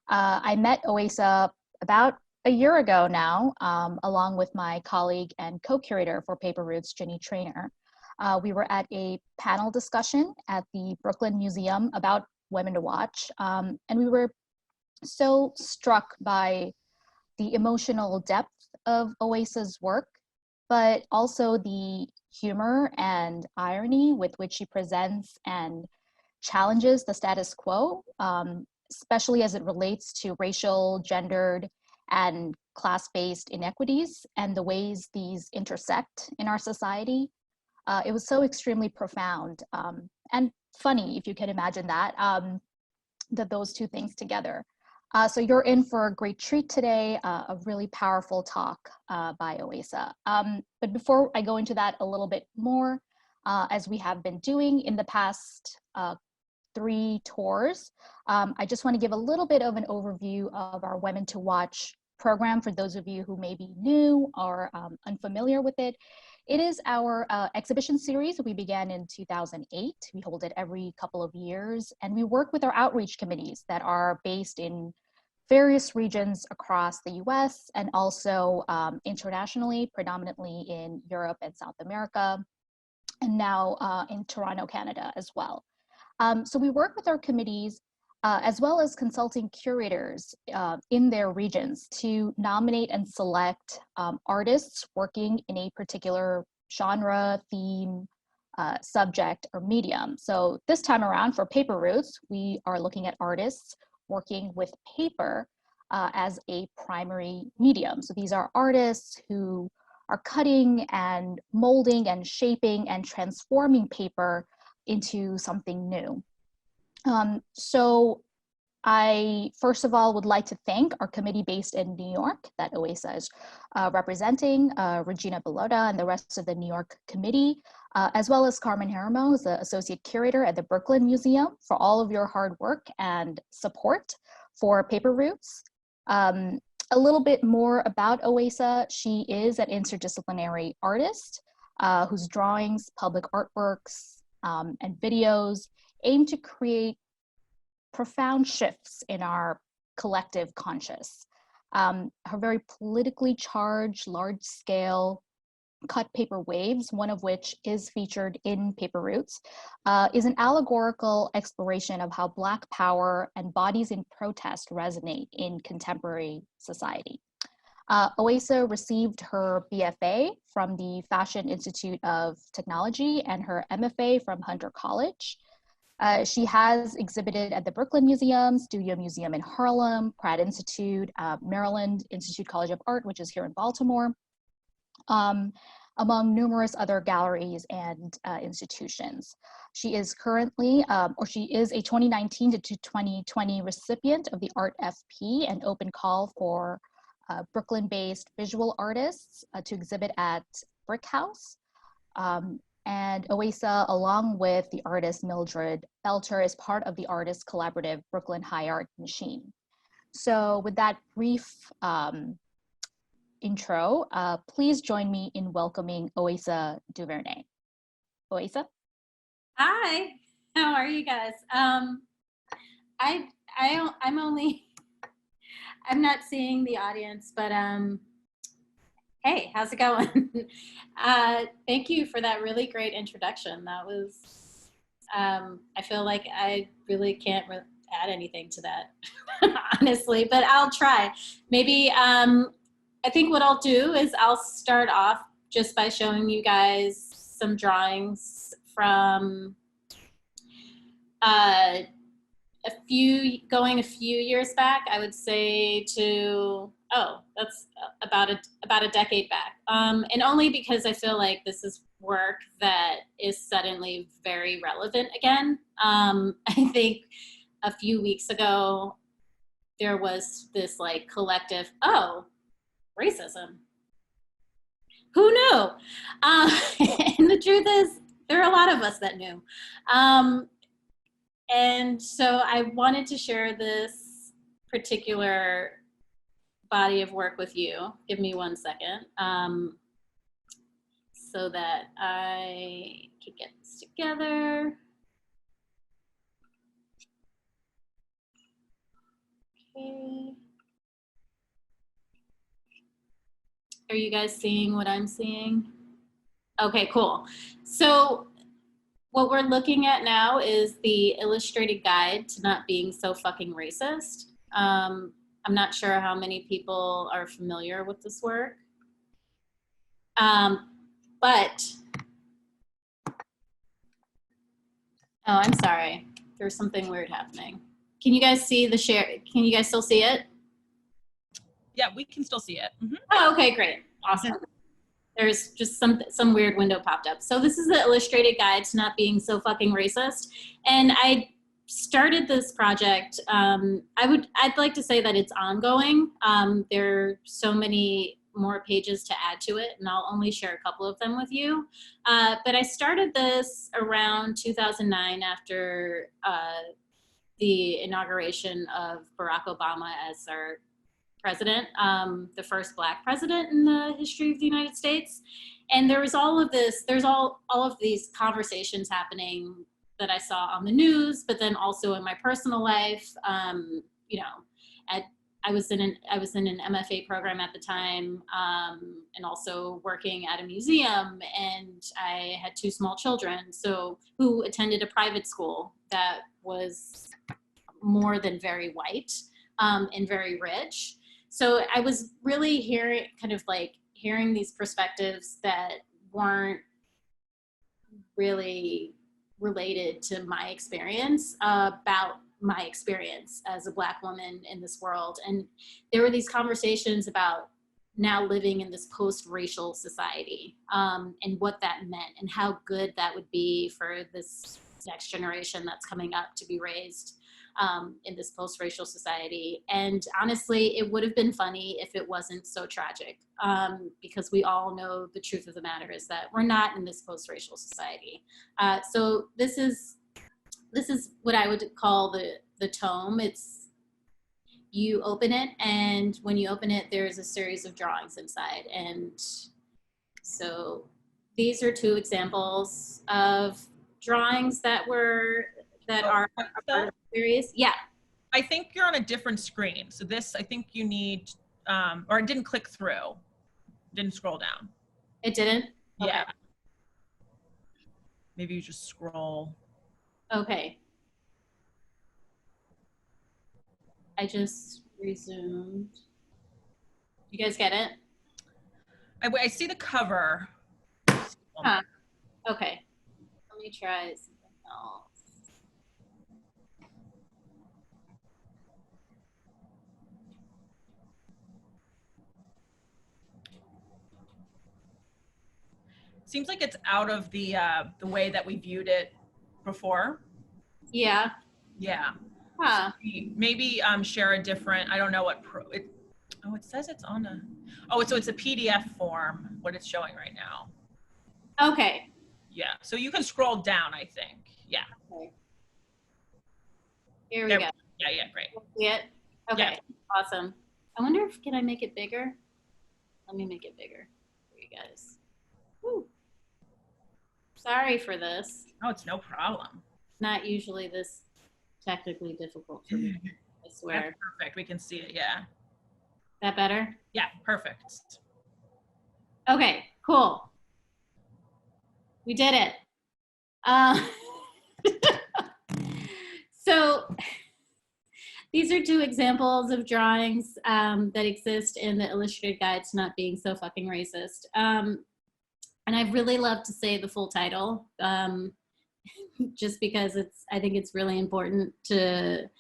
I met Oasa about a year ago now, along with my colleague and co-curator for Paper Roots, Ginny Trainer. We were at a panel discussion at the Brooklyn Museum about Women to Watch, and we were so struck by the emotional depth of Oasa's work, but also the humor and irony with which she presents and challenges the status quo, especially as it relates to racial, gendered, and class-based inequities and the ways these intersect in our society. It was so extremely profound and funny, if you can imagine that, that those two things together. So you're in for a great treat today, a really powerful talk by Oasa. But before I go into that a little bit more, as we have been doing in the past 3 tours, I just want to give a little bit of an overview of our Women to Watch program for those of you who may be new or unfamiliar with it. It is our exhibition series we began in 2008. We hold it every couple of years, and we work with our outreach committees that are based in various regions across the US and also internationally, predominantly in Europe and South America, and now in Toronto, Canada as well. So we work with our committees as well as consulting curators in their regions to nominate and select artists working in a particular genre, theme, subject, or medium. So this time around for Paper Roots, we are looking at artists working with paper as a primary medium. So these are artists who are cutting and molding and shaping and transforming paper into something new. So I, first of all, would like to thank our committee based in New York that Oasa is representing, Regina Bellotta and the rest of the New York committee, as well as Carmen Jerimo, who's the associate curator at the Brooklyn Museum, for all of your hard work and support for Paper Roots. A little bit more about Oasa. She is an interdisciplinary artist whose drawings, public artworks, and videos aim to create profound shifts in our collective conscious. Her very politically charged, large-scale cut paper waves, one of which is featured in Paper Roots, is an allegorical exploration of how Black power and bodies in protest resonate in contemporary society. Oasa received her BFA from the Fashion Institute of Technology and her MFA from Hunter College. She has exhibited at the Brooklyn Museum, Studio Museum in Harlem, Pratt Institute, Maryland Institute College of Art, which is here in Baltimore, among numerous other galleries and institutions. She is currently, or she is a 2019 to 2020 recipient of the Art FP, an open call for Brooklyn-based visual artists to exhibit at Brick House. And Oasa, along with the artist Mildred Belter, is part of the artist collaborative Brooklyn High Art Machine. So with that brief intro, please join me in welcoming Oasa DuVerney. Oasa? Hi, how are you guys? I'm not seeing the audience, but hey, how's it going? Thank you for that really great introduction. That was, I feel like I really can't add anything to that, honestly, but I'll try. Maybe, I think what I'll do is I'll start off just by showing you guys some drawings from going a few years back, I would say to, oh, that's about a decade back. And only because I feel like this is work that is suddenly very relevant again. I think a few weeks ago, there was this like collective, oh, racism. Who knew? And the truth is, there are a lot of us that knew. And so I wanted to share this particular body of work with you. Give me 1 second so that I can get this together. Okay. Are you guys seeing what I'm seeing? Okay, cool. So what we're looking at now is the illustrated guide to not being so fucking racist. I'm not sure how many people are familiar with this work. But, oh, I'm sorry. There's something weird happening. Can you guys see the share? Can you guys still see it? Yeah, we can still see it. Mm-hmm. Oh, okay, great. Awesome. There's just some weird window popped up. So this is the illustrated guide to not being so fucking racist. And I started this project. I'd like to say that it's ongoing. There are so many more pages to add to it, and I'll only share a couple of them with you. But I started this around 2009 after the inauguration of Barack Obama as our president, the first Black president in the history of the United States. And there was all of this, there's all of these conversations happening that I saw on the news, but then also in my personal life. You know, I was in an MFA program at the time, and also working at a museum, and I had 2 small children, so who attended a private school that was more than very white, and very rich. So I was really hearing these perspectives that weren't really related to my experience, about my experience as a Black woman in this world. And there were these conversations about now living in this post-racial society, and what that meant and how good that would be for this next generation that's coming up to be raised in this post-racial society. And honestly, it would have been funny if it wasn't so tragic, because we all know the truth of the matter is that we're not in this post-racial society. So this is what I would call the tome. It's, you open it, and when you open it, there's a series of drawings inside. And so these are 2 examples of drawings that are a part of the series. Yeah. I think you're on a different screen. So this, I think you need, or it didn't click through. Didn't scroll down. It didn't? Okay. Yeah. Maybe you just scroll. Okay. I just resumed. You guys get it? I see the cover. Huh. Okay. Let me try something else. Seems like it's out of the way that we viewed it before. Yeah. Yeah. Huh. So maybe share a different, I don't know what it says it's on a, so it's a PDF form, what it's showing right now. Okay. Yeah, so you can scroll down, I think. Yeah. Okay. Here we go. Yeah, great. See it? Okay, yeah. Awesome. I wonder if, can I make it bigger? Let me make it bigger for you guys. Woo. Sorry for this. Oh, it's no problem. Not usually this technically difficult for me, I swear. That's perfect, we can see it, yeah. That better? Yeah, perfect. Okay, cool. We did it. So these are 2 examples of drawings that exist in the illustrated guide to not being so fucking racist. And I'd really love to say the full title, just because I think it's really important to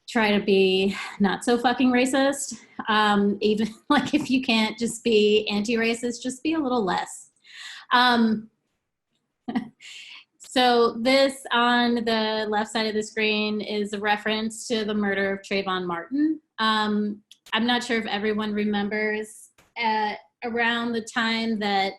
try to be not so fucking racist. Even like if you can't just be anti-racist, just be a little less. So this on the left side of the screen is a reference to the murder of Trayvon Martin. I'm not sure if everyone remembers around the time that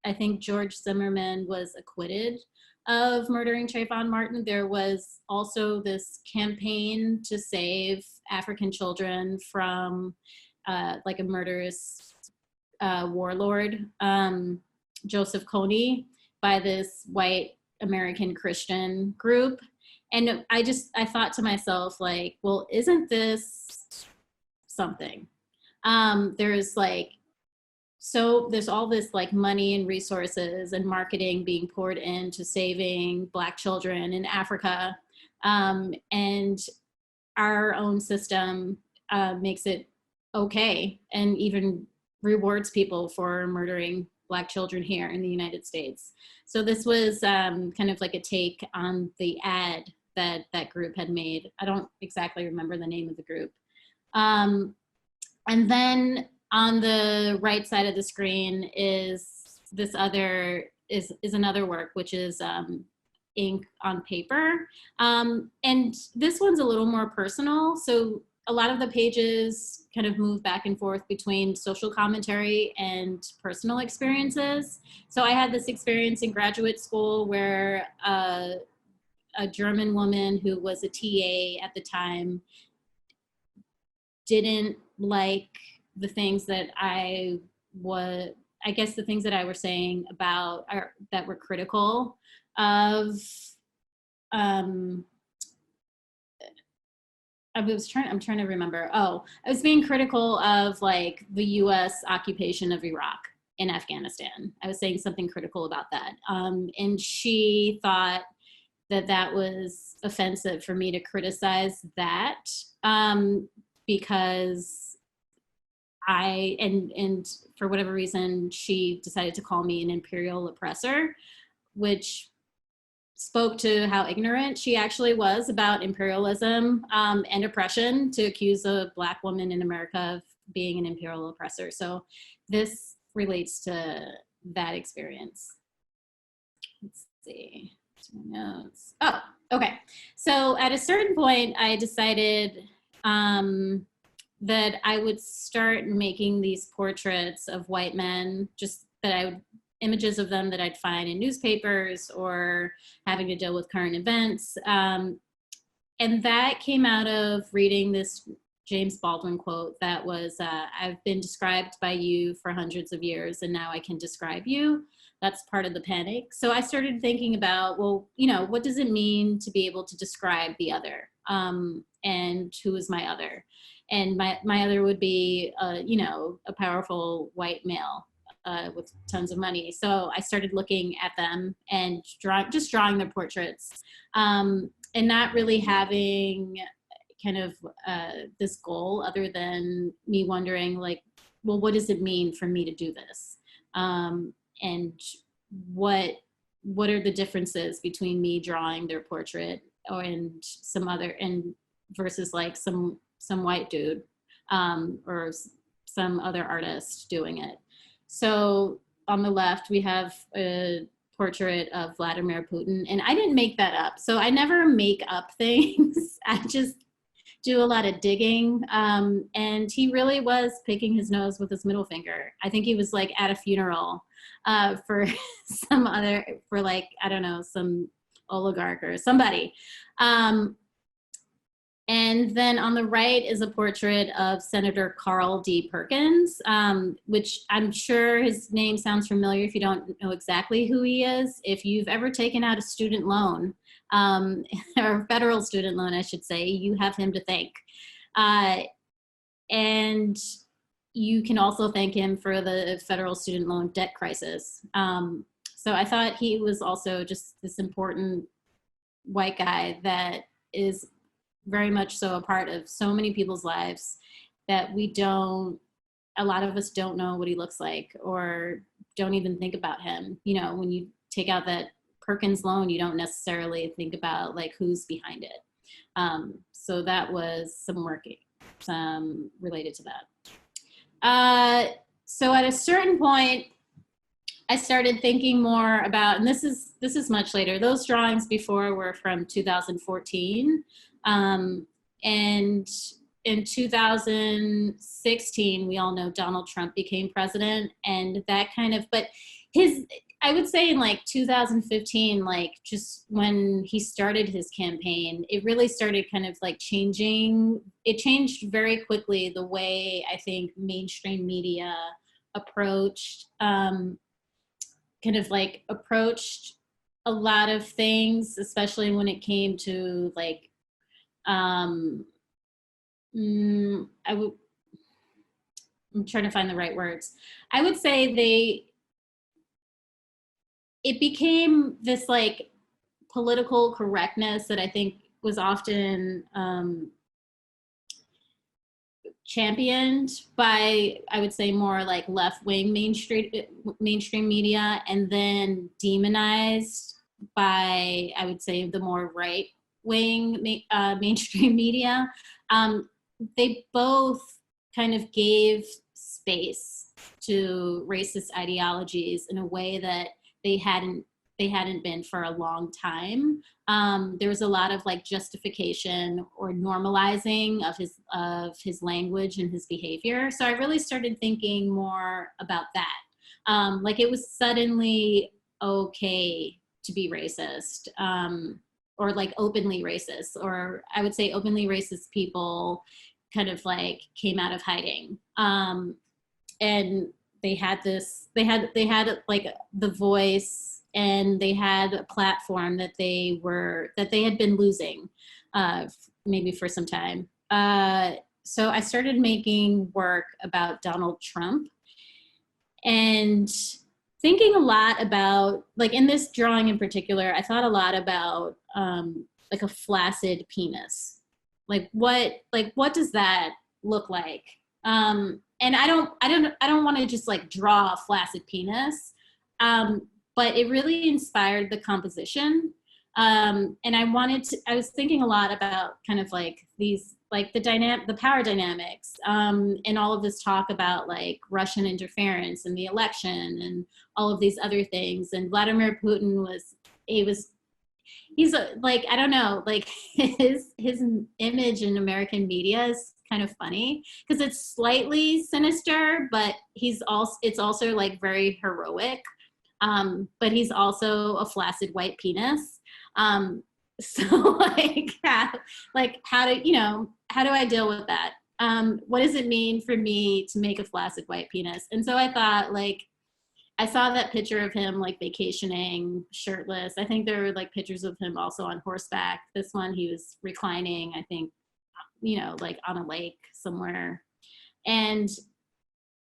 I think George Zimmerman was acquitted of murdering Trayvon Martin, there was also this campaign to save African children from like a murderous warlord, Joseph Kony, by this white American Christian group. And I thought to myself, like, well, isn't this something? There's like so there's all this like money and resources and marketing being poured into saving Black children in Africa. And our own system makes it okay and even rewards people for murdering Black children here in the United States. So this was kind of like a take on the ad that that group had made. I don't exactly remember the name of the group. And then on the right side of the screen is this other, is another work, which is ink on paper. And this one's a little more personal. So a lot of the pages kind of move back and forth between social commentary and personal experiences. So I had this experience in graduate school where a German woman who was a TA at the time didn't like the things that I guess the things that I was saying about, that were critical of, I'm trying to remember. Oh, I was being critical of like the US occupation of Iraq and Afghanistan. I was saying something critical about that. And she thought that that was offensive for me to criticize that, because and for whatever reason, she decided to call me an imperial oppressor, which spoke to how ignorant she actually was about imperialism and oppression, to accuse a Black woman in America of being an imperial oppressor. So this relates to that experience. Let's see, notes. Oh, okay. So at a certain point, I decided that I would start making these portraits of white men, just that I would, images of them that I'd find in newspapers or having to deal with current events. And that came out of reading this James Baldwin quote that was, I've been described by you for hundreds of years and now I can describe you. That's part of the panic. So I started thinking about, well, you know, what does it mean to be able to describe the other? And who is my other? And my other would be, you know, a powerful white male with tons of money. So I started looking at them and just drawing their portraits, and not really having kind of this goal other than me wondering like, well, what does it mean for me to do this? And what are the differences between me drawing their portrait and some other, and versus like some white dude or some other artist doing it. So on the left, we have a portrait of Vladimir Putin, and I didn't make that up. So I never make up things. I just do a lot of digging. And he really was picking his nose with his middle finger. I think he was like at a funeral for some other, for like, I don't know, some oligarch or somebody. And then on the right is a portrait of Senator Carl D. Perkins, which I'm sure his name sounds familiar if you don't know exactly who he is. If you've ever taken out a student loan, or federal student loan, I should say, you have him to thank. And you can also thank him for the federal student loan debt crisis. So I thought he was also just this important white guy that is very much so a part of so many people's lives that a lot of us don't know what he looks like or don't even think about him. You know, when you take out that Perkins loan, you don't necessarily think about like who's behind it. So that was some work related to that. So at a certain point, I started thinking more about, and this is much later. Those drawings before were from 2014. And in 2016, we all know Donald Trump became president, and that kind of, but I would say in like 2015, like just when he started his campaign, it really started kind of like changing. It changed very quickly the way I think mainstream media approached, approached a lot of things, especially when it came to like, I'm trying to find the right words. I would say it became this like political correctness that I think was often championed by, I would say, more like left-wing mainstream media, and then demonized by, I would say, the more right-wing mainstream media. They both kind of gave space to racist ideologies in a way that they hadn't been for a long time. There was a lot of like justification or normalizing of his language and his behavior. So I really started thinking more about that. Like it was suddenly okay to be racist, or like openly racist, or I would say openly racist people kind of like came out of hiding. And they had like the voice, and they had a platform that they had been losing, maybe for some time. So I started making work about Donald Trump, and thinking a lot about, like in this drawing in particular, I thought a lot about like a flaccid penis. Like what does that look like? And I don't want to just like draw a flaccid penis, but it really inspired the composition. And I was thinking a lot about kind of like these, like the power dynamics, and all of this talk about like Russian interference in the election and all of these other things. And Vladimir Putin he's like, I don't know, like his image in American media is kind of funny because it's slightly sinister, but it's also like very heroic. But he's also a flaccid white penis. So how do I deal with that? What does it mean for me to make a flaccid white penis? And so I thought, like, I saw that picture of him like vacationing shirtless. I think there were like pictures of him also on horseback. This one, he was reclining, I think, like on a lake somewhere. And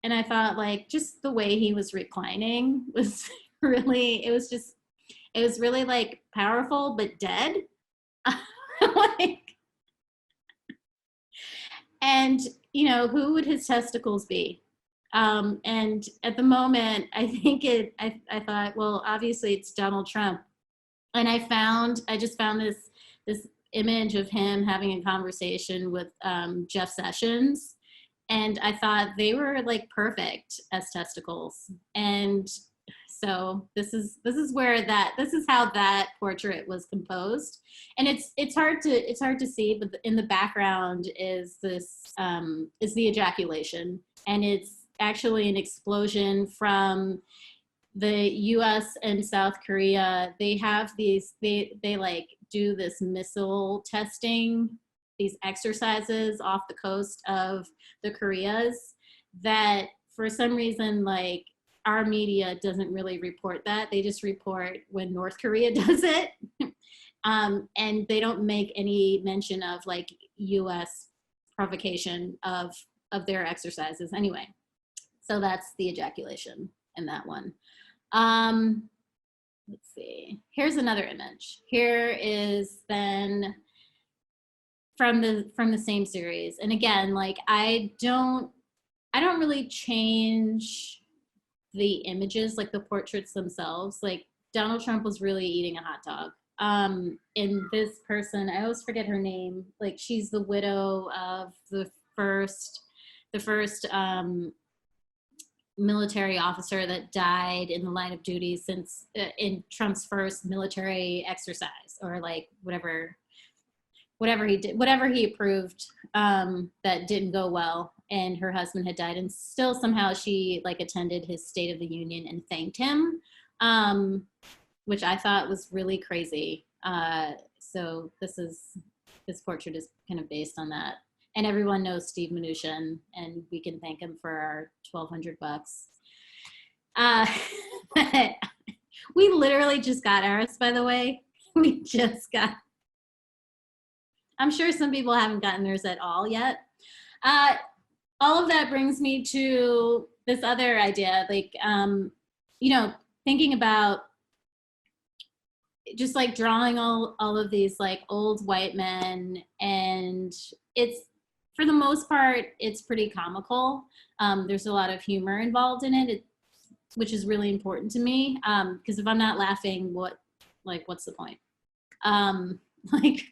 I thought, like, just the way he was reclining was really, it was really like powerful, but dead. Like, and who would his testicles be? And at the moment, I thought, well, obviously it's Donald Trump. And I just found this image of him having a conversation with Jeff Sessions. And I thought they were like perfect as testicles. And so this is how that portrait was composed. And it's hard to see, but in the background is the ejaculation. And it's actually an explosion from the US and South Korea. They have they like do this missile testing, these exercises off the coast of the Koreas that for some reason, like, our media doesn't really report that. They just report when North Korea does it. And they don't make any mention of like US provocation of their exercises anyway. So that's the ejaculation in that one. Let's see, here's another image. Here is then from the same series. And again, like I don't really change the images, like the portraits themselves. Like Donald Trump was really eating a hot dog. And this person, I always forget her name, like she's the widow of the first military officer that died in the line of duty since in Trump's first military exercise, or like whatever he did, whatever he approved that didn't go well, and her husband had died, and still somehow she like attended his State of the Union and thanked him, which I thought was really crazy. So this portrait is kind of based on that. And everyone knows Steve Mnuchin, and we can thank him for our $1,200. We literally just got ours, by the way. We just got. I'm sure some people haven't gotten theirs at all yet. all of that brings me to this other idea, like, you know, thinking about just like drawing all of these like old white men, and it's, for the most part, it's pretty comical. There's a lot of humor involved in it, which is really important to me. Because if I'm not laughing, what's the point? Like,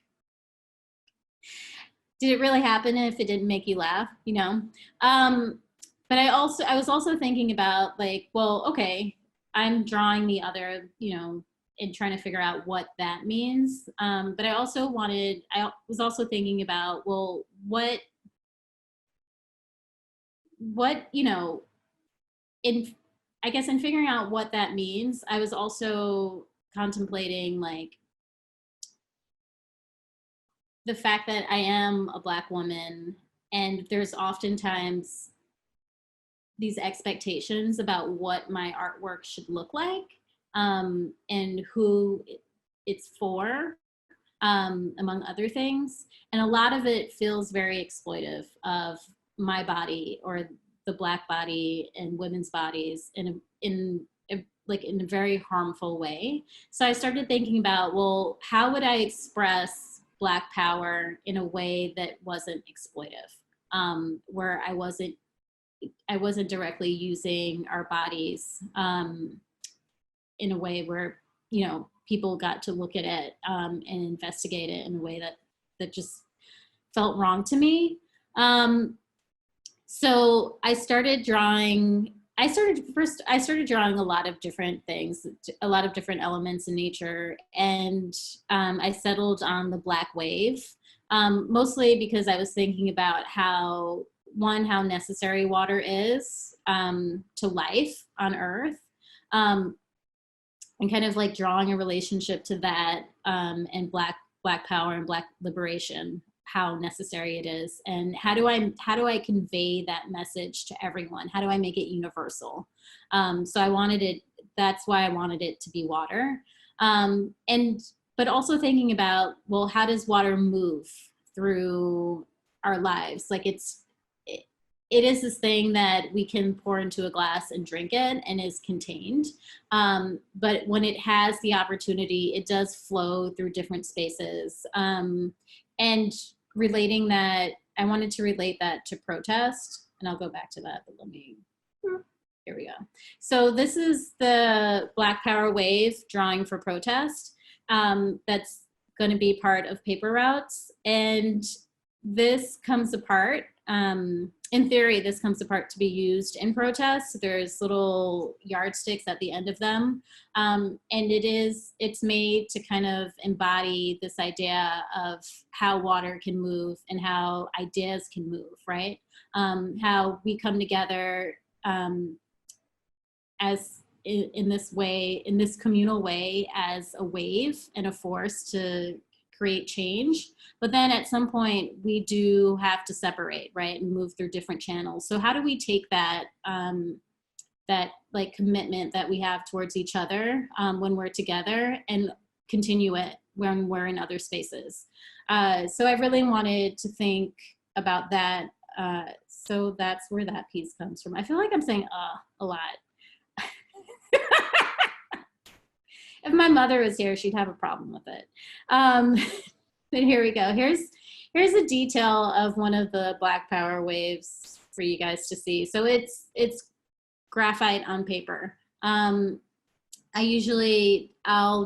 did it really happen if it didn't make you laugh, you know? But I was also thinking about like, well, okay, I'm drawing the other, you know, and trying to figure out what that means. But I was also thinking about, well, what, you know, I guess in figuring out what that means, I was also contemplating like the fact that I am a Black woman, and there's oftentimes these expectations about what my artwork should look like, and who it's for, among other things. And a lot of it feels very exploitive of my body, or the Black body and women's bodies, in a very harmful way. So I started thinking about, well, how would I express Black power in a way that wasn't exploitive, where I wasn't directly using our bodies in a way where, you know, people got to look at it and investigate it in a way that just felt wrong to me. So I started drawing. I started drawing a lot of different things, a lot of different elements in nature, and I settled on the Black wave, mostly because I was thinking about how necessary water is to life on Earth, and kind of like drawing a relationship to that, and Black power and Black liberation, how necessary it is, and how do I convey that message to everyone? How do I make it universal? So that's why I wanted it to be water, but also thinking about, well, how does water move through our lives? Like it is this thing that we can pour into a glass and drink it and is contained. But when it has the opportunity, it does flow through different spaces. And relating that, I wanted to relate that to protest, and I'll go back to that, but here we go. So this is the Black Power wave drawing for protest. That's going to be part of paper routes. And this comes apart. In theory, this comes apart to be used in protests. There's little yardsticks at the end of them. And it's made to kind of embody this idea of how water can move and how ideas can move, right? How we come together as in this way, in this communal way, as a wave and a force to create change. But then at some point we do have to separate, right, and move through different channels. So how do we take that that like commitment that we have towards each other when we're together, and continue it when we're in other spaces? So I really wanted to think about that. So that's where that piece comes from. I feel like I'm saying a lot. If my mother was here, she'd have a problem with it. But here we go. Here's a detail of one of the Black Power waves for you guys to see. So it's graphite on paper. I'll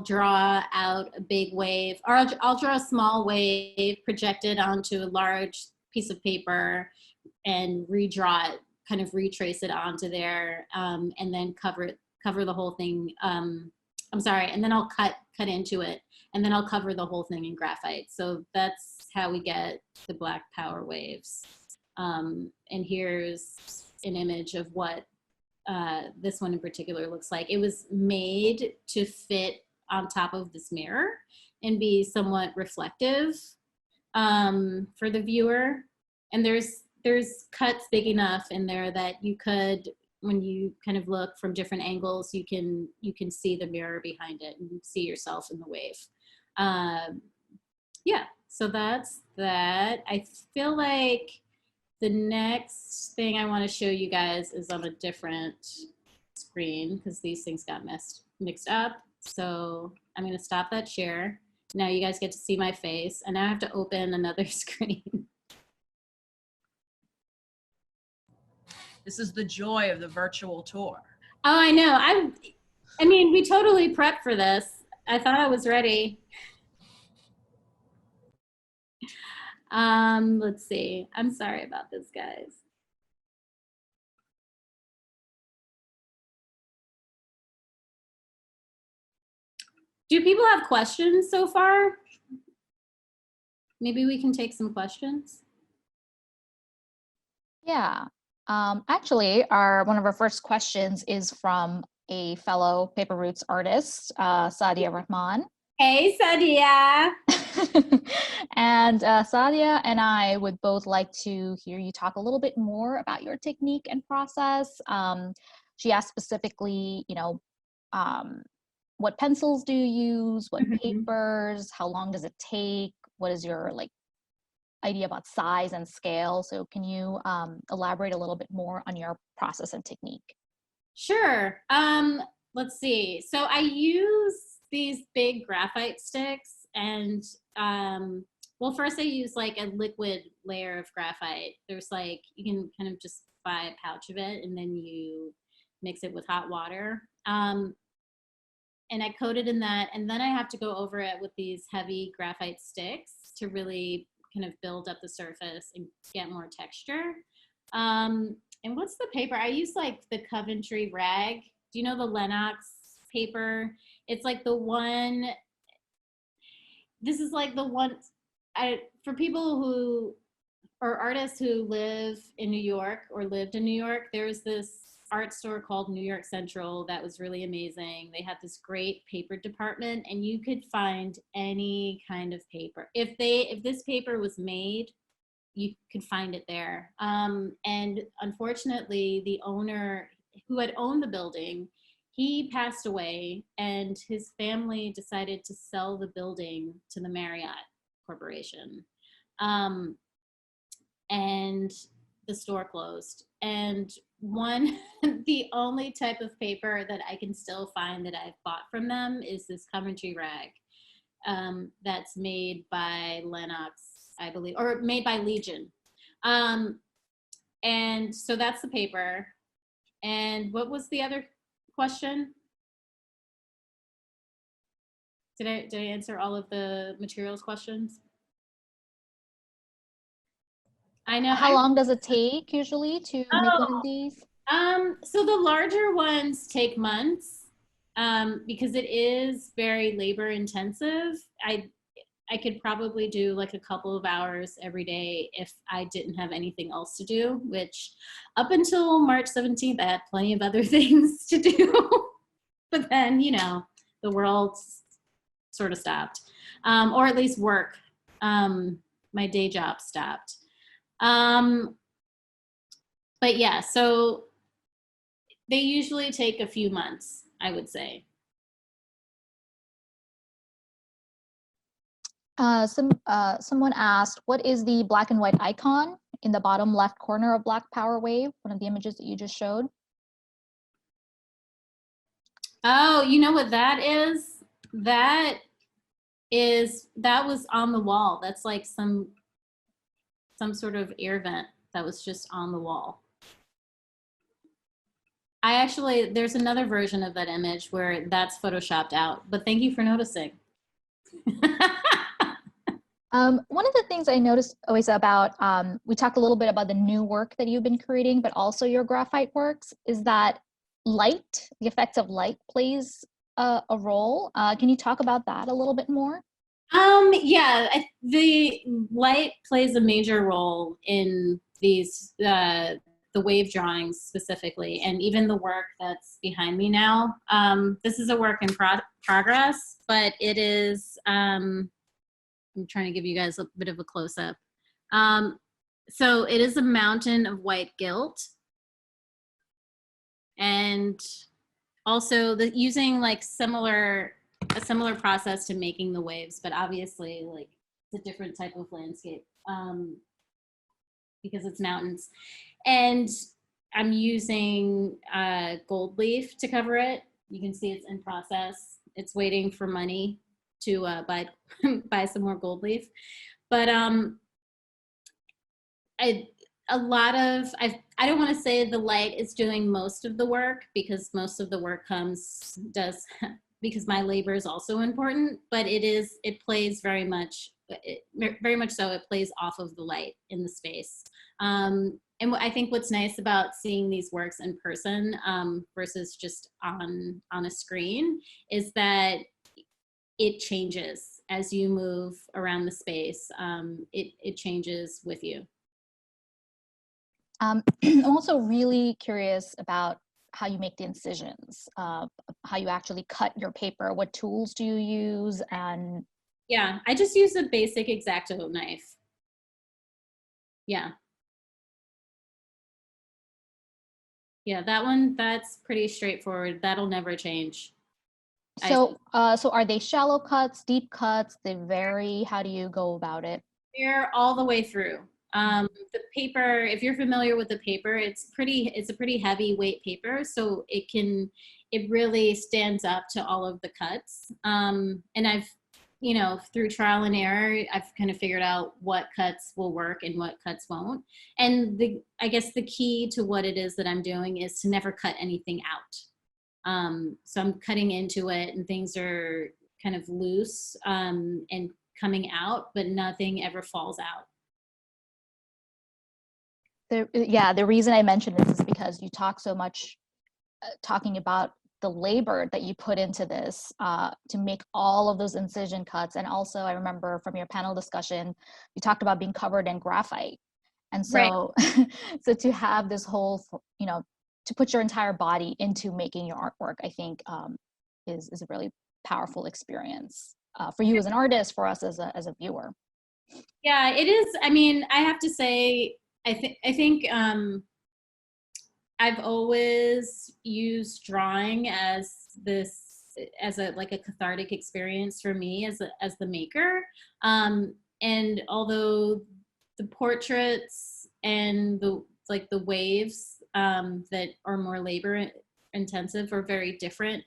draw out a big wave, or I'll draw a small wave projected onto a large piece of paper and redraw it, kind of retrace it onto there, and then cover the whole thing. I'm sorry, and then I'll cut into it, and then I'll cover the whole thing in graphite. So that's how we get the Black Power waves. And here's an image of what this one in particular looks like. It was made to fit on top of this mirror and be somewhat reflective for the viewer. And there's cuts big enough in there that you could, when you kind of look from different angles, you can see the mirror behind it and see yourself in the wave. Yeah, so that's that. I feel like the next thing I want to show you guys is on a different screen because these things got mixed up. So I'm going to stop that share. Now you guys get to see my face, and now I have to open another screen. This is the joy of the virtual tour. Oh, I know. I mean, we totally prepped for this. I thought I was ready. Let's see. I'm sorry about this, guys. Do people have questions so far? Maybe we can take some questions. Yeah. Actually, one of our first questions is from a fellow Paper Roots artist, Sadia Rahman. Hey, Sadia. And Sadia and I would both like to hear you talk a little bit more about your technique and process. She asked specifically, what pencils do you use? What papers? How long does it take? What is your idea about size and scale? So can you elaborate a little bit more on your process and technique? Sure. Let's see. So I use these big graphite sticks, and well, first I use like a liquid layer of graphite. There's you can kind of just buy a pouch of it, and then you mix it with hot water. And I coat it in that, and then I have to go over it with these heavy graphite sticks to really kind of build up the surface and get more texture. And what's the paper? I use the Coventry rag. Do you know the Lenox paper? It's the one, this is the one, for people who, or artists who live in New York or lived in New York, there's this art store called New York Central that was really amazing. They had this great paper department, and you could find any kind of paper. If this paper was made, you could find it there. And unfortunately, the owner who had owned the building, he passed away, and his family decided to sell the building to the Marriott Corporation. And the store closed. And the only type of paper that I can still find that I've bought from them is this Coventry rag that's made by Lenox, I believe, or made by Legion. And so that's the paper. And what was the other question? Did I answer all of the materials questions? I know. How long does it take usually to make one of these? So the larger ones take months because it is very labor intensive. I could probably do a couple of hours every day if I didn't have anything else to do, which up until March 17th, I had plenty of other things to do. But then, the world sort of stopped, or at least work. My day job stopped. But yeah, so they usually take a few months, I would say. Someone asked, what is the black and white icon in the bottom left corner of Black Power Wave, one of the images that you just showed? Oh, you know what that is? That was on the wall. That's some sort of air vent that was just on the wall. There's another version of that image where that's photoshopped out, but thank you for noticing. One of the things I noticed always about, we talked a little bit about the new work that you've been creating, but also your graphite works, is that light, the effects of light plays a role. Can you talk about that a little bit more? Yeah, the light plays a major role in these, the wave drawings specifically, and even the work that's behind me now. This is a work in progress, but it is, I'm trying to give you guys a bit of a close-up. So it is a mountain of white gilt. And also using a similar process to making the waves, but obviously it's a different type of landscape. because it's mountains. And I'm using gold leaf to cover it. You can see it's in process. It's waiting for money to buy some more gold leaf. But I don't want to say the light is doing most of the work, because most of the work does because my labor is also important, but it plays very much so, it plays off of the light in the space. And I think what's nice about seeing these works in person versus just on a screen is that it changes as you move around the space. It changes with you. I'm also really curious about how you make the incisions, how you actually cut your paper. What tools do you use? And yeah, I just use a basic X-Acto knife. Yeah. Yeah, that's pretty straightforward. That'll never change. So, so are they shallow cuts, deep cuts? They vary. How do you go about it? They're all the way through. The paper, if you're familiar with the paper, it's a pretty heavy weight paper, so it really stands up to all of the cuts. And I've, through trial and error, I've kind of figured out what cuts will work and what cuts won't. And I guess the key to what it is that I'm doing is to never cut anything out. So I'm cutting into it and things are kind of loose and coming out, but nothing ever falls out. The reason I mentioned this is because you talk so much talking about the labor that you put into this to make all of those incision cuts. And also I remember from your panel discussion, you talked about being covered in graphite. And so, right. So to have this whole, to put your entire body into making your artwork, I think is a really powerful experience for you as an artist, for us as a viewer. Yeah, it is. I mean, I have to say, I think I've always used drawing as a cathartic experience for me as the maker. And although the portraits and the waves that are more labor intensive are very different,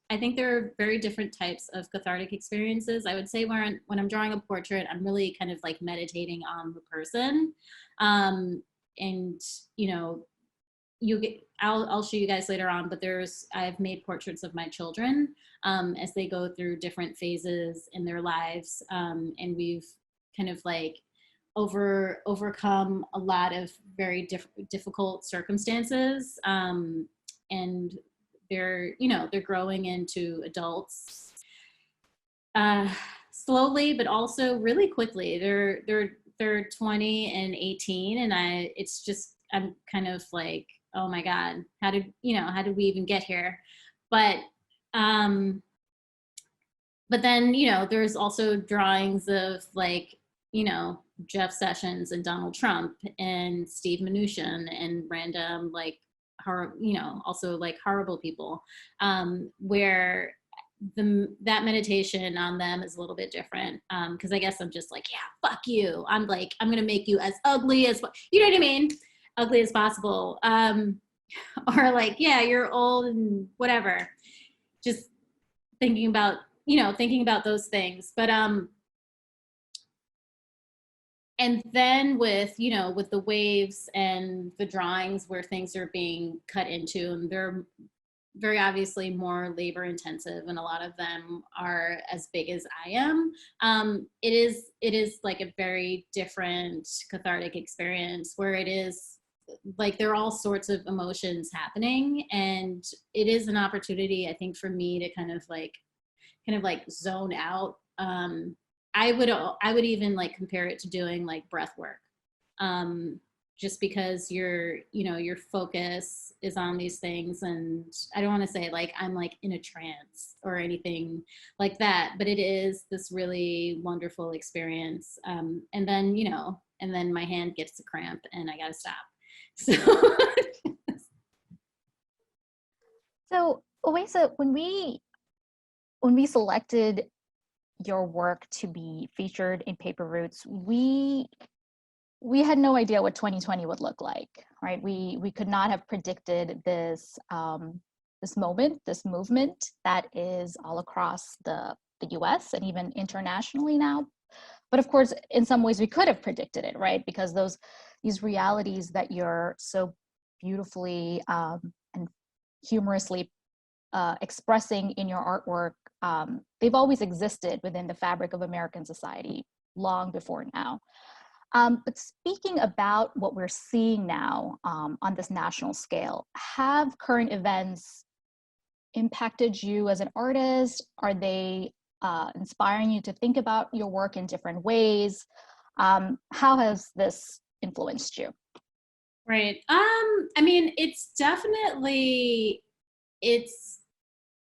I think there are very different types of cathartic experiences. I would say when I'm drawing a portrait, I'm really kind of like meditating on the person. And I'll show you guys later on, but I've made portraits of my children as they go through different phases in their lives. And we've kind of like overcome a lot of very difficult circumstances. And they're growing into adults slowly, but also really quickly. They're 20 and 18, and I'm kind of like, oh my God, how did we even get here? But then, there's also drawings of Jeff Sessions and Donald Trump and Steve Mnuchin and random also like horrible people, where that meditation on them is a little bit different, because I guess I'm just like, yeah, fuck you. I'm gonna make you as ugly as, you know what I mean? Ugly as possible. Or like, yeah, you're old and whatever. Just thinking about those things. But and then with the waves and the drawings where things are being cut into, and they're very obviously more labor intensive, and a lot of them are as big as I am. It is like a very different cathartic experience, where it is like there are all sorts of emotions happening, and it is an opportunity, I think, for me to kind of like zone out. I would even like compare it to doing like breath work, just because your focus is on these things. And I don't want to say like I'm like in a trance or anything like that, but it is this really wonderful experience. And then my hand gets a cramp and I gotta stop. So Oasa, when we selected your work to be featured in Paper Roots, we we had no idea what 2020 would look like, right? We could not have predicted this this moment, this movement that is all across the US and even internationally now. But of course, in some ways we could have predicted it, right? Because these realities that you're so beautifully and humorously expressing in your artwork, they've always existed within the fabric of American society long before now. But speaking about what we're seeing now on this national scale, have current events impacted you as an artist? Are they inspiring you to think about your work in different ways? How has this influenced you? Right. I mean, it's definitely, it's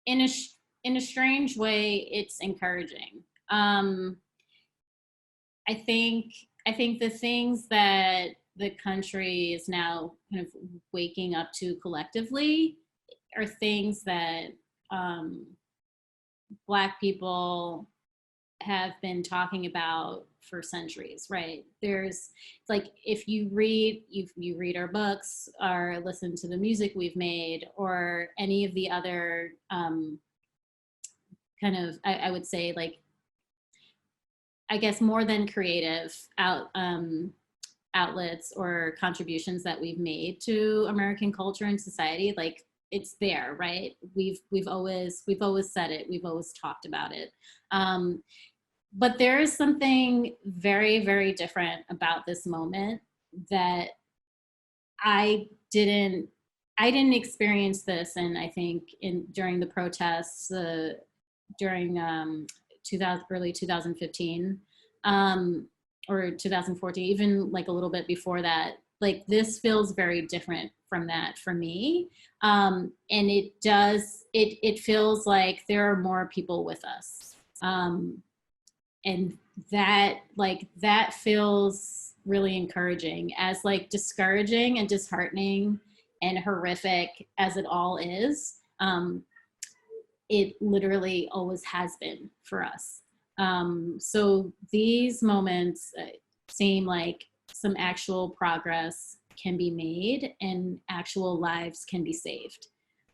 in a strange way, it's encouraging. I think the things that the country is now kind of waking up to collectively are things that Black people have been talking about for centuries, right? There's like, if you read our books or listen to the music we've made or any of the other kind of, I would say, like, I guess more than creative outlets or contributions that we've made to American culture and society, like, it's there, right? We've always said it. We've always talked about it. But there is something very, very different about this moment that I didn't experience this. And I think during the protests, during early 2015 or 2014, even like a little bit before that, like, this feels very different from that for me. And it feels like there are more people with us. And that feels really encouraging, as like discouraging and disheartening and horrific as it all is. It literally always has been for us. So these moments seem like some actual progress can be made and actual lives can be saved.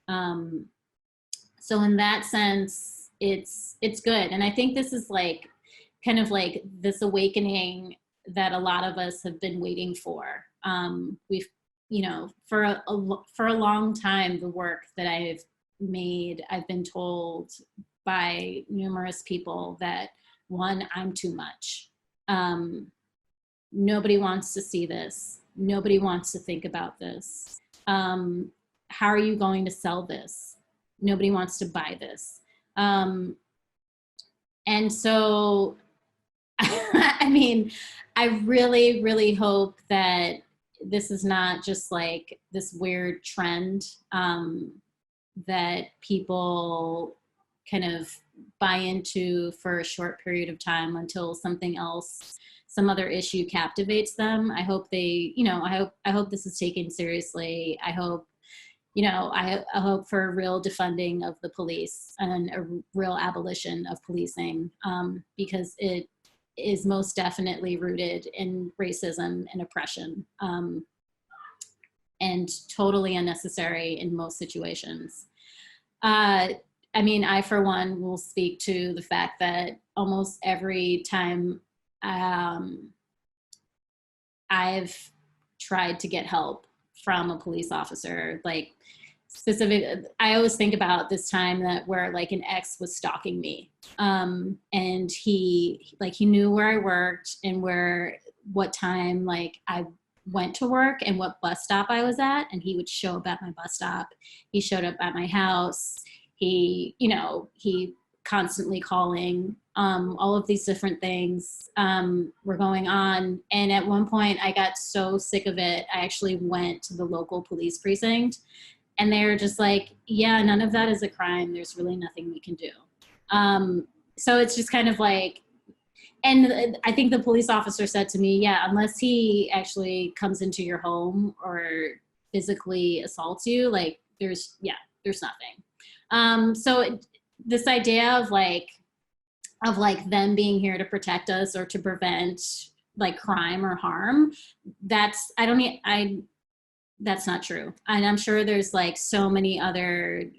So in that sense, it's good. And I think this is like kind of like this awakening that a lot of us have been waiting for. We've, for a long time, the work that I've made, I've been told by numerous people that, one, I'm too much. Nobody wants to see this. Nobody wants to think about this. How are you going to sell this? Nobody wants to buy this. And so, I mean, I really, really hope that this is not just like this weird trend that people kind of buy into for a short period of time until something else, some other issue captivates them. I hope they, I hope this is taken seriously. I hope, I hope for a real defunding of the police and a real abolition of policing, because it is most definitely rooted in racism and oppression, and totally unnecessary in most situations. I mean, I, for one, will speak to the fact that almost every time I've tried to get help from a police officer, like specific, I always think about this time where like an ex was stalking me, and he knew where I worked and what time like I went to work and what bus stop I was at, and he would show up at my bus stop. He showed up at my house. He constantly calling. All of these different things were going on. And at one point I got so sick of it, I actually went to the local police precinct, and they were just like, yeah, none of that is a crime. There's really nothing we can do. So it's just kind of like, and I think the police officer said to me, yeah, unless he actually comes into your home or physically assaults you, like there's nothing. So this idea of like them being here to protect us or to prevent like crime or harm. That's that's not true. And I'm sure there's like so many other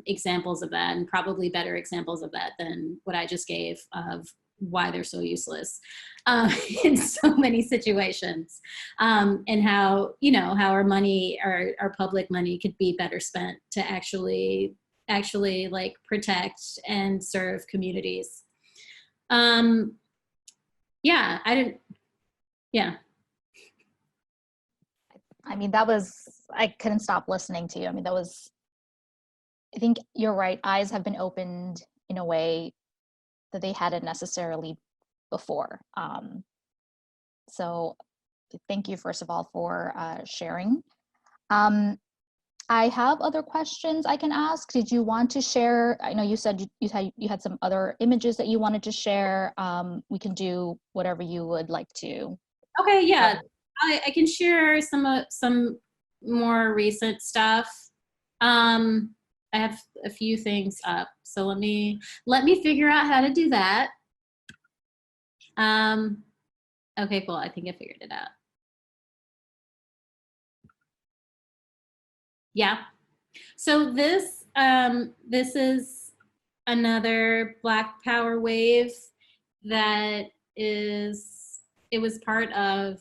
examples of that, and probably better examples of that than what I just gave of why they're so useless in so many situations, and how, you know, how our money, our public money could be better spent to actually like protect and serve communities. Yeah, yeah. I mean, I couldn't stop listening to you. I mean, I think you're right. Eyes have been opened in a way that they hadn't necessarily before. So thank you, first of all, for sharing. I have other questions I can ask. Did you want to share? I know you said you had some other images that you wanted to share. We can do whatever you would like to. Okay, yeah. I can share some more recent stuff. I have a few things up, so let me figure out how to do that. Okay, cool. I think I figured it out. Yeah. So this is another Black Power wave that it was part of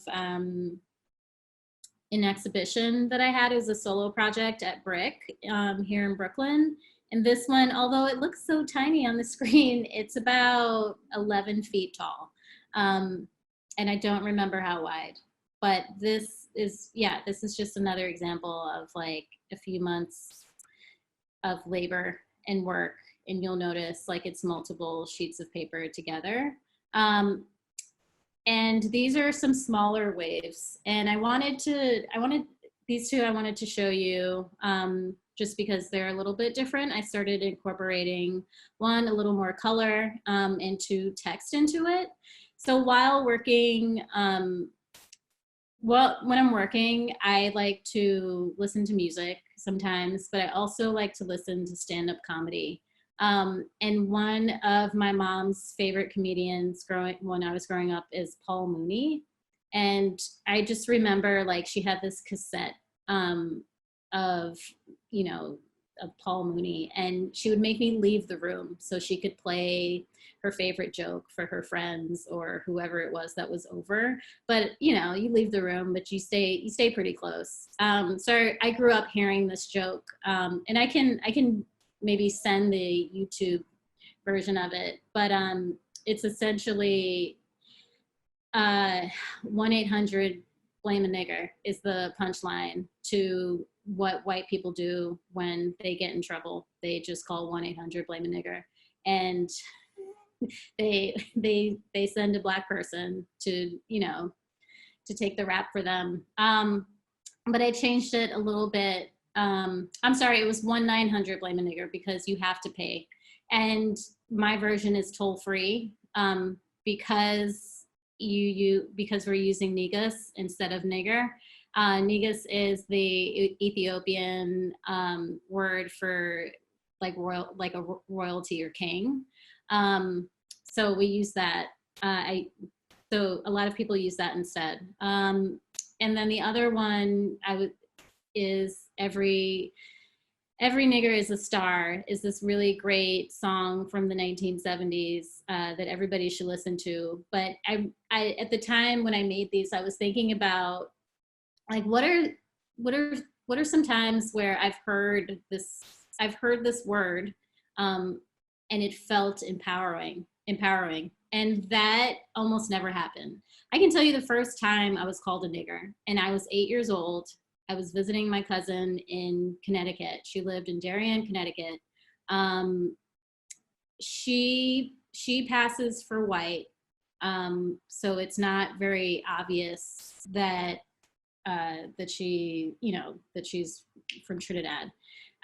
an exhibition that I had. It was a solo project at Brick here in Brooklyn. And this one, although it looks so tiny on the screen, it's about 11 feet tall. And I don't remember how wide, but this is just another example of like a few months of labor and work. And you'll notice like it's multiple sheets of paper together. And these are some smaller waves. And I wanted these two I wanted to show you just because they're a little bit different. I started incorporating one, a little more color, and two, text into it. So while working, when I'm working, I like to listen to music sometimes, but I also like to listen to stand-up comedy. And one of my mom's favorite comedians when I was growing up is Paul Mooney. And I just remember like she had this cassette of, you know, of Paul Mooney, and she would make me leave the room so she could play her favorite joke for her friends or whoever it was that was over. But you know, you leave the room, but you stay pretty close. So I grew up hearing this joke, and I can maybe send the YouTube version of it, but it's essentially 1-800 blame a nigger is the punchline to what white people do when they get in trouble. They just call 1-800 blame a nigger, and they send a Black person to, you know, to take the rap for them. But I changed it a little bit. I'm sorry, it was 1-900 blame a nigger because you have to pay. And my version is toll free because because we're using negus instead of nigger. Negus is the Ethiopian word for like a royalty or king. So we use that. So a lot of people use that instead. And then the other one is every nigger is a star is this really great song from the 1970s that everybody should listen to. But I at the time when I made these, I was thinking about like what are some times where I've heard this word and it felt empowering, and that almost never happened. I can tell you the first time I was called a nigger, and I was 8 years old. I was visiting my cousin in Connecticut. She lived in Darien, Connecticut. She passes for white, so it's not very obvious that she, you know, that she's from Trinidad.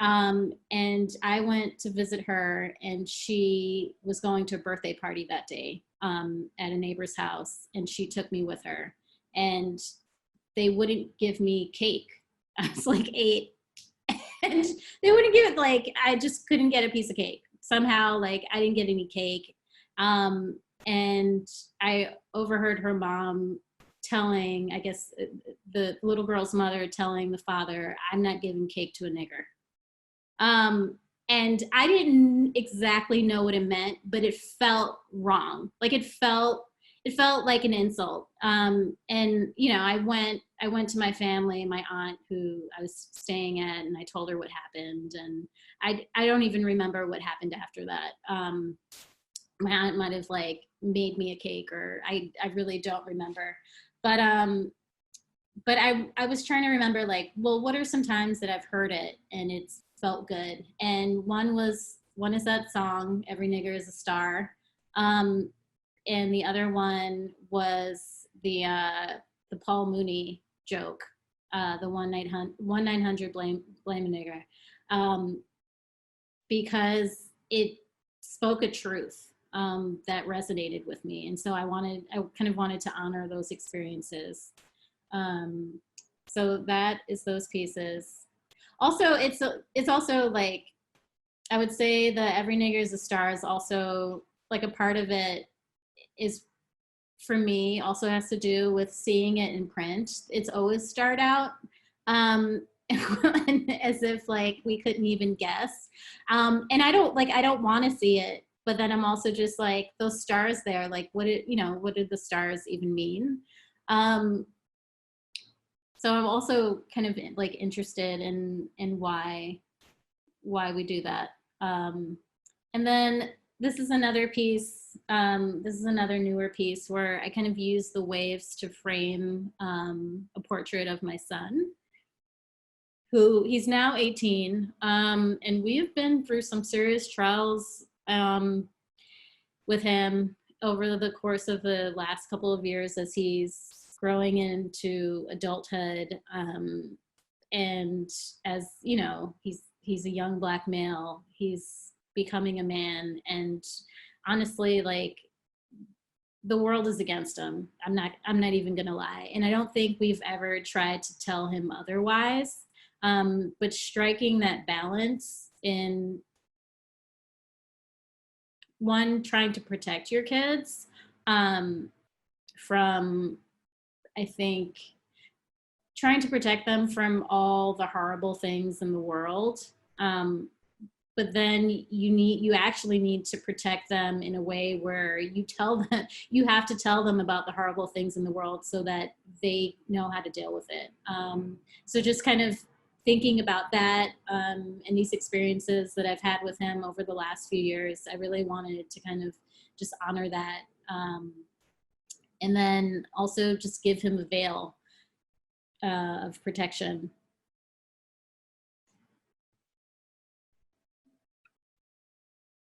And I went to visit her, and she was going to a birthday party that day at a neighbor's house, and she took me with her. And they wouldn't give me cake. I was like 8, and they wouldn't give it. Like I just couldn't get a piece of cake. Somehow, like I didn't get any cake. and I overheard her mom telling, I guess, the little girl's mother telling the father, "I'm not giving cake to a nigger." And I didn't exactly know what it meant, but it felt wrong. Like it felt like an insult. And you know, I went to my family, my aunt who I was staying at, and I told her what happened. And I don't even remember what happened after that. My aunt might have like made me a cake, or I really don't remember. But I was trying to remember, like, well, what are some times that I've heard it and it's felt good? And one is that song, "Every Nigger is a Star." And the other one was the Paul Mooney joke, the 1-900 blame a nigger, because it spoke a truth that resonated with me. And so I kind of wanted to honor those experiences. So that is those pieces. Also, it's also like, I would say the "Every Nigger is a Star" is also like a part of it is, for me, also has to do with seeing it in print. It's always starred out as if like we couldn't even guess. And I don't want to see it, but then I'm also just like, those stars there, like what did the stars even mean? So I'm also kind of like interested in why we do that. And then this is another piece. This is another newer piece where I kind of use the waves to frame a portrait of my son, who he's now 18. And we've been through some serious trials with him over the course of the last couple of years as he's growing into adulthood. And as you know, he's a young Black male. He's becoming a man, and honestly, like, the world is against him. I'm not even gonna lie. And I don't think we've ever tried to tell him otherwise. But striking that balance in, one, trying to protect your kids from, I think, trying to protect them from all the horrible things in the world. But then you actually need to protect them in a way where you have to tell them about the horrible things in the world so that they know how to deal with it. So just kind of thinking about that and these experiences that I've had with him over the last few years, I really wanted to kind of just honor that. And then also just give him a veil of protection.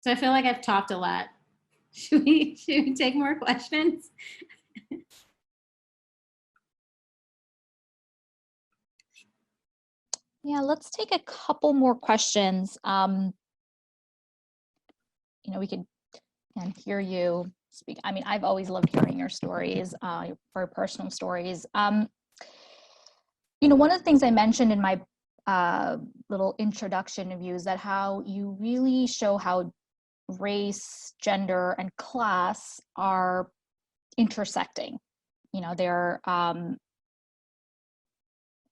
So I feel like I've talked a lot. Should we take more questions? Yeah, let's take a couple more questions. You know, we could hear you speak. I mean, I've always loved hearing your stories, your personal stories. You know, one of the things I mentioned in my little introduction of you is that how you really show how race, gender, and class are intersecting. You know, they're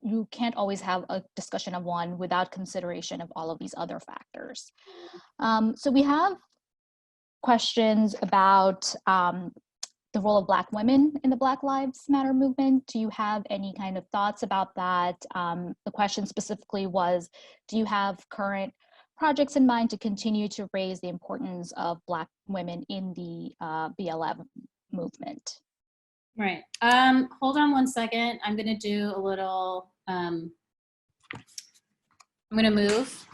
you can't always have a discussion of one without consideration of all of these other factors. So we have questions about the role of Black women in the Black Lives Matter movement. Do you have any kind of thoughts about that? The question specifically was, do you have current projects in mind to continue to raise the importance of Black women in the BLM movement? Right. Hold on one second. I'm going to do a little, I'm going to move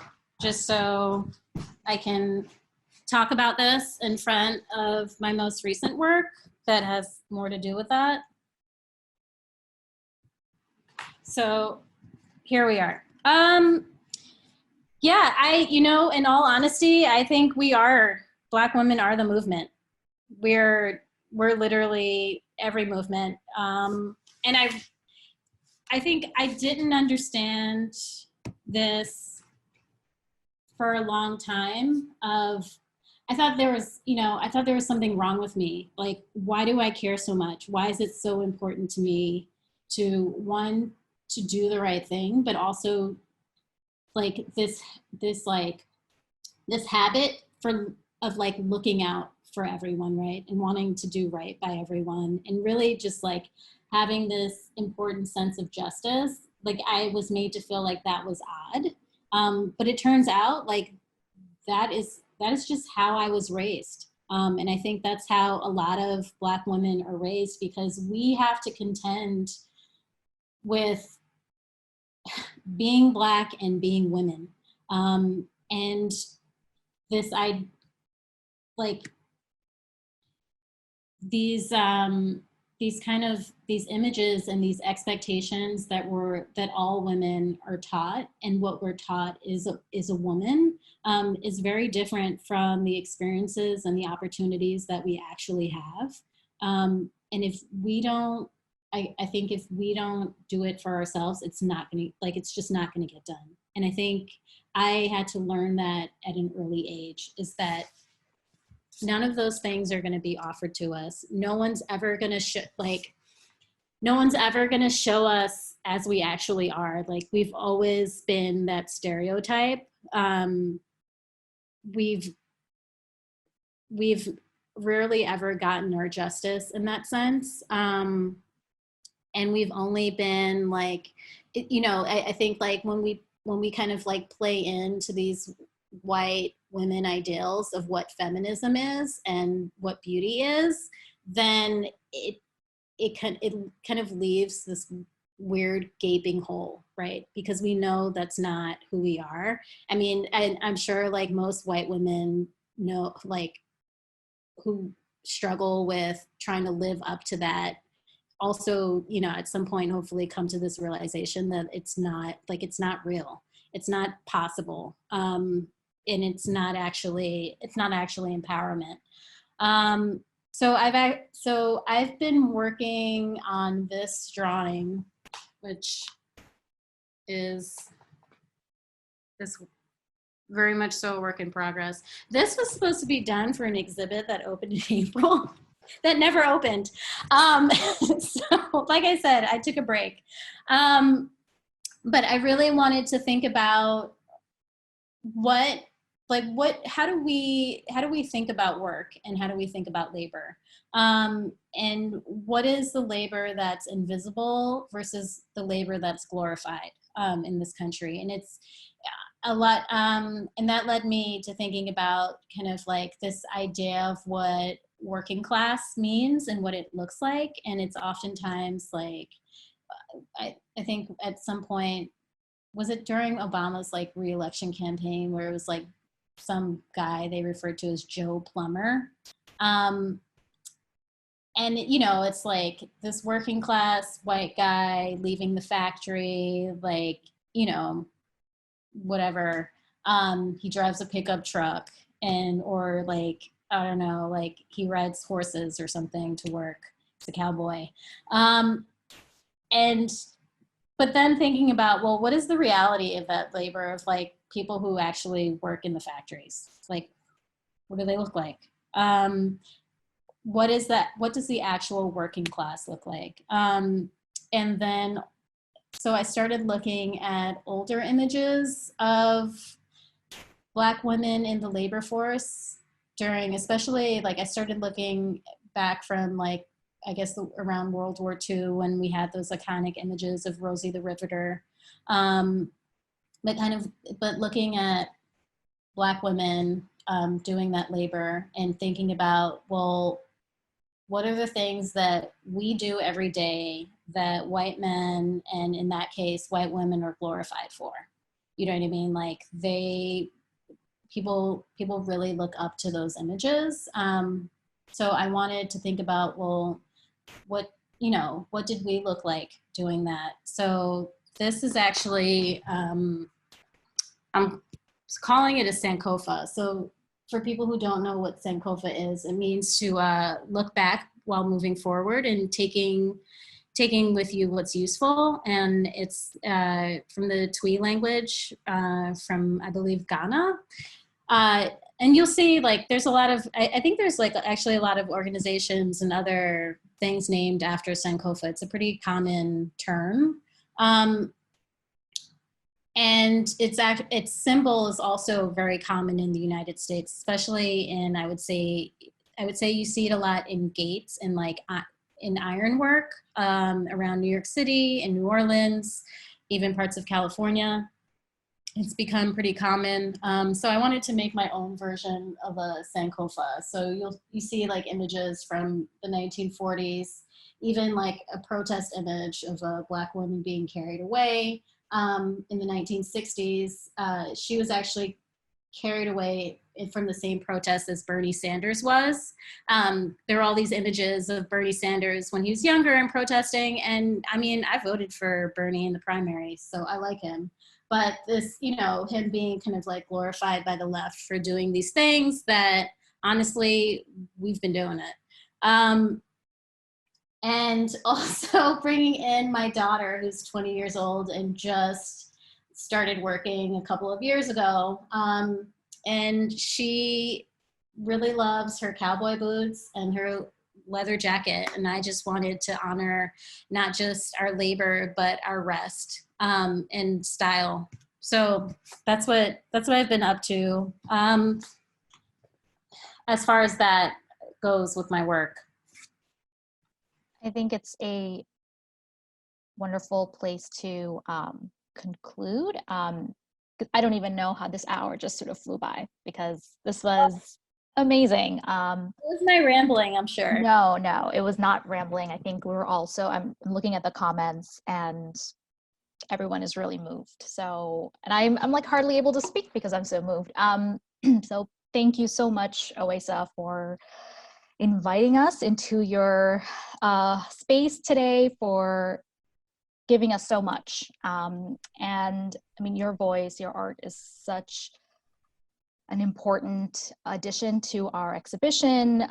just so I can talk about this in front of my most recent work that has more to do with that. So here we are. Yeah, you know, in all honesty, I think Black women are the movement. We're literally every movement. And I think I didn't understand this for a long time of I thought there was, I thought there was something wrong with me. Like, why do I care so much? Why is it so important to me to, one, to do the right thing, but also like this habit of like looking out for everyone, right? And wanting to do right by everyone, and really just like having this important sense of justice. Like, I was made to feel like that was odd. But it turns out like that is just how I was raised. And I think that's how a lot of Black women are raised, because we have to contend with being Black and being women. And this, like these images and these expectations that all women are taught, and what we're taught is a woman, is very different from the experiences and the opportunities that we actually have. And if we don't, I think if we don't do it for ourselves, it's just not gonna get done. And I think I had to learn that at an early age, is that none of those things are going to be offered to us. No one's ever going to show us as we actually are. Like, we've always been that stereotype. We've rarely ever gotten our justice in that sense. And we've only been like, I think like when we kind of like play into these white women ideals of what feminism is and what beauty is, then it kind of leaves this weird gaping hole, right? Because we know that's not who we are. I mean, I'm sure like most white women know, like, who struggle with trying to live up to that, also, at some point hopefully come to this realization that it's not real, it's not possible, and it's not actually empowerment. So I've been working on this drawing, which is very much so a work in progress. This was supposed to be done for an exhibit that opened in April. That never opened. So like I said, I took a break. But I really wanted to think about how do we think about work, and how do we think about labor? And what is the labor that's invisible versus the labor that's glorified in this country? And it's a lot, and that led me to thinking about kind of like this idea of what working class means and what it looks like. And it's oftentimes like, I think at some point, was it during Obama's like re-election campaign, where it was like some guy they referred to as Joe Plumber. And it's like this working class white guy leaving the factory, like, whatever. He drives a pickup truck, or like, I don't know, like he rides horses or something to work. He's a cowboy. But then thinking about, well, what is the reality of that labor of like people who actually work in the factories? Like, what do they look like? What is that? What does the actual working class look like? And then, so I started looking at older images of Black women in the labor force especially like I started looking back from like, I guess around World War II, when we had those iconic images of Rosie the Riveter, but looking at Black women doing that labor and thinking about, well, what are the things that we do every day that white men, and in that case, white women, are glorified for? You know what I mean? Like people really look up to those images. So I wanted to think about, well, what did we look like doing that? So this is actually, I'm calling it a Sankofa. So for people who don't know what Sankofa is, it means to look back while moving forward and taking with you what's useful. And it's from the Twi language from, I believe, Ghana. And you'll see like there's a lot of, I think there's like actually a lot of organizations and other things named after Sankofa. It's a pretty common term. And its symbol is also very common in the United States, especially in, I would say you see it a lot in gates and like in ironwork around New York City and New Orleans, even parts of California. It's become pretty common. So I wanted to make my own version of a Sankofa. So you see like images from the 1940s, even like a protest image of a Black woman being carried away. In the 1960s, she was actually carried away from the same protest as Bernie Sanders was. There were all these images of Bernie Sanders when he was younger and protesting. And I mean, I voted for Bernie in the primaries, so I like him. But this, you know, him being kind of like glorified by the left for doing these things that honestly, we've been doing it. And also bringing in my daughter, who's 20 years old and just started working a couple of years ago. And she really loves her cowboy boots and her leather jacket. And I just wanted to honor not just our labor, but our rest and style. So that's what I've been up to as far as that goes with my work. I think it's a wonderful place to conclude. I don't even know how this hour just sort of flew by because this was amazing. It was my rambling, I'm sure. No, it was not rambling. I think we were also, I'm looking at the comments and everyone is really moved. So, and I'm like hardly able to speak because I'm so moved. So thank you so much, Oasa, for inviting us into your space today, for giving us so much. And I mean, your voice, your art is such an important addition to our exhibition,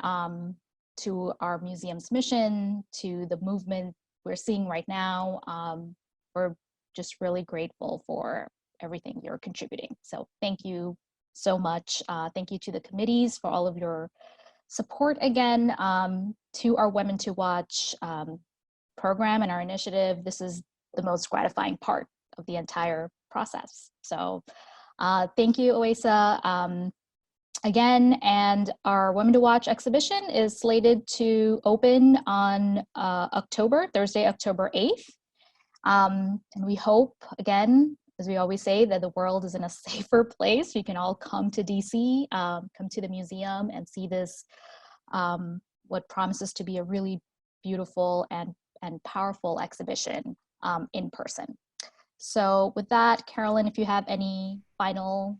to our museum's mission, to the movement we're seeing right now. We're just really grateful for everything you're contributing. So thank you so much. Thank you to the committees for all of your support again, to our Women to Watch program and our initiative. This is the most gratifying part of the entire process. So thank you, Oasa, again. And our Women to Watch exhibition is slated to open on Thursday, October 8th. And we hope, again, as we always say, that the world is in a safer place. You can all come to DC, come to the museum and see this, what promises to be a really beautiful and powerful exhibition in person. So with that, Carolyn, if you have any final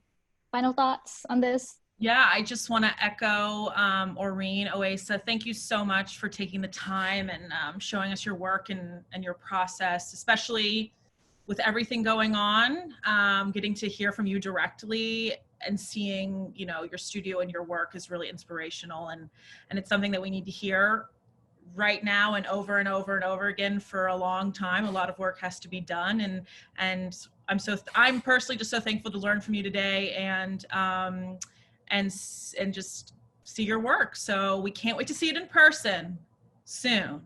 thoughts on this? Yeah, I just want to echo Aureen, Oasa, thank you so much for taking the time and showing us your work and your process, especially with everything going on. Getting to hear from you directly and seeing, you know, your studio and your work is really inspirational, and it's something that we need to hear right now and over and over and over again for a long time. A lot of work has to be done, and I'm personally just so thankful to learn from you today and just see your work. So we can't wait to see it in person soon.